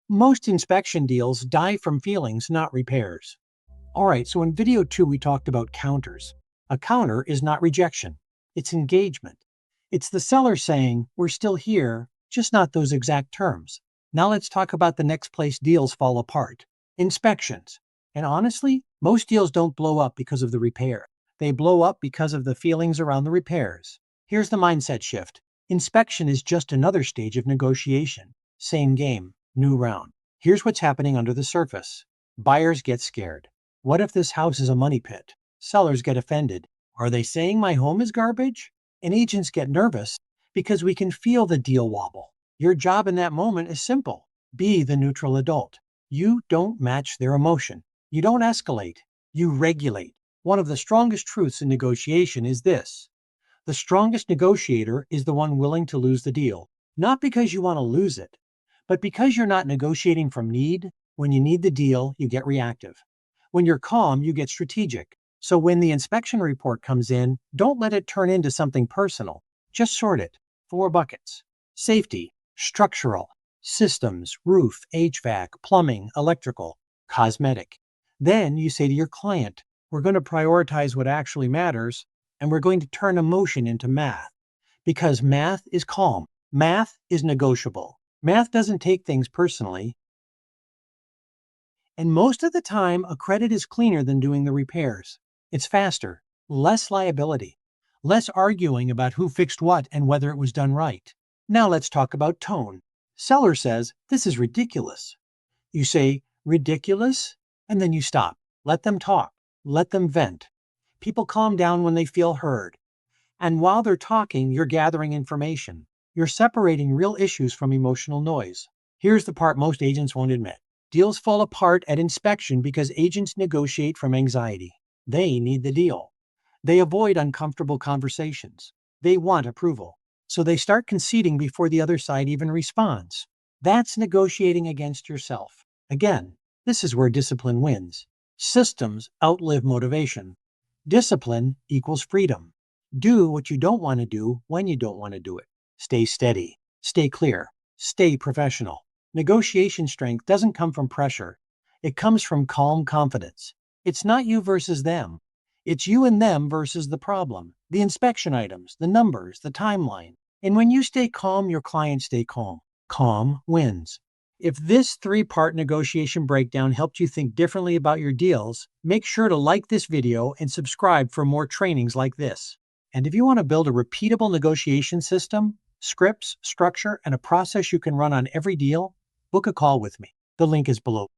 Most inspection deals die from feelings, not repairs. Alright, so in video 2 we talked about counters. A counter is not rejection, it's engagement. It's the seller saying, we're still here, just not those exact terms. Now let's talk about the next place deals fall apart. Inspections. And honestly, most deals don't blow up because of the repair. They blow up because of the feelings around the repairs. Here's the mindset shift. Inspection is just another stage of negotiation. Same game, new round. Here's what's happening under the surface. Buyers get scared. What if this house is a money pit? Sellers get offended. Are they saying my home is garbage? And agents get nervous because we can feel the deal wobble. Your job in that moment is simple. Be the neutral adult. You don't match their emotion. You don't escalate. You regulate. One of the strongest truths in negotiation is this. The strongest negotiator is the one willing to lose the deal. Not because you want to lose it, but because you're not negotiating from need. When you need the deal, you get reactive. When you're calm, you get strategic. So when the inspection report comes in, don't let it turn into something personal. Just sort it. 4 buckets. Safety, structural, systems, roof, HVAC, plumbing, electrical, cosmetic. Then you say to your client, we're going to prioritize what actually matters, and we're going to turn emotion into math. Because math is calm. Math is negotiable. Math doesn't take things personally. And most of the time, a credit is cleaner than doing the repairs. It's faster, less liability, less arguing about who fixed what and whether it was done right. Now let's talk about tone. Seller says, this is ridiculous. You say, ridiculous? And then you stop. Let them talk. Let them vent. People calm down when they feel heard. And while they're talking, you're gathering information. You're separating real issues from emotional noise. Here's the part most agents won't admit. Deals fall apart at inspection because agents negotiate from anxiety. They need the deal. They avoid uncomfortable conversations. They want approval. So they start conceding before the other side even responds. That's negotiating against yourself. Again, this is where discipline wins. Systems outlive motivation. Discipline equals freedom. Do what you don't want to do when you don't want to do it. Stay steady. Stay clear. Stay professional. Negotiation strength doesn't come from pressure. It comes from calm confidence. It's not you versus them. It's you and them versus the problem, the inspection items, the numbers, the timeline. And when you stay calm, your clients stay calm. Calm wins. If this 3-part negotiation breakdown helped you think differently about your deals, make sure to like this video and subscribe for more trainings like this. And if you want to build a repeatable negotiation system, scripts, structure, and a process you can run on every deal, book a call with me. The link is below.